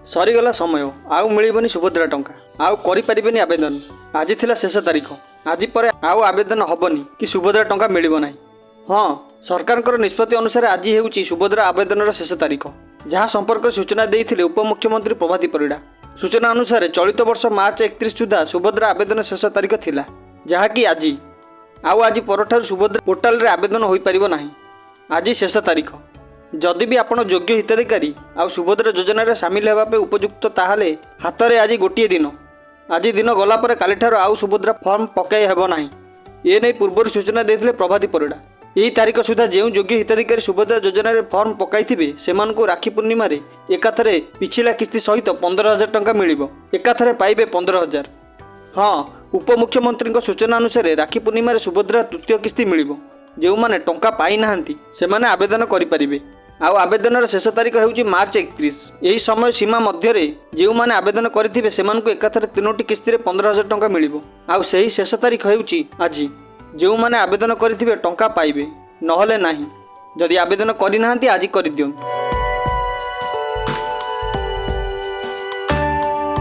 सरीगला समय आउ मिलबनी सुभद्रा टंका आउ करें आवेदन। आज थिला शेष तारीख। आज पर आउ आवेदन हेनी कि सुभद्रा टंका मिलिब नाही। हाँ, सरकार निष्पत्ति अनुसार आज हेउची सुभद्रा आवेदन शेष तारीख, जहाँ संपर्क सूचना देइथिले उपमुख्यमंत्री प्रभाती परिड़ा। सूचना अनुसार चलित वर्ष मार्च 31 सुधा सुभद्रा आवेदन शेष तारीख थिला, जहाँकि आज परठारु सुभद्रा पोर्टाल रे आवेदन होई परिबो नाही। आज शेष तारीख। जदि भी आपण योग्य हिताधिकारी आ सुभद्रा योजना रे सामिल हेबा पे उपयुक्त ताहाले हाथ में आज गोटे दिन। आज दिन गला पर काली ठारो आउ सुभद्रा फॉर्म पकाई हेबो नाही। ए नै पूर्व सूचना देथिले प्रभाती परिड़ा। यही तारीख सुधा जो योग्य हिताधिकारी सुभद्रा योजना रे फॉर्म पकाई सेमानकु राखी पूर्णिमा रे एकाथरे पिछिला किस्ती सहित 15,000 टंका मिलिबो। एकाथरे पाइबे 15,000। हाँ, उपमुख्यमंत्री सूचना अनुसार राखी पूर्णिमा रे सुभद्रा तृतीय किस्ती मिलिबो। जो माने टंका पाई नाहंती सेमाने आवेदन करि परिबे। आउ आवेदन शेष तारीख हेउची मार्च 31। यही समय सीमा मध्य जो माने आवेदन करिथिबे सेमानकु एकाथरे 3टी किस्ती रे 15,000 टंका मिलिबो। आउ सही शेष तारीख हेउची आज। जो माने आवेदन करिथिबे टंका पाइबे, नहले नाही। जदि आवेदन करि नाहंती आज करि दियंतु।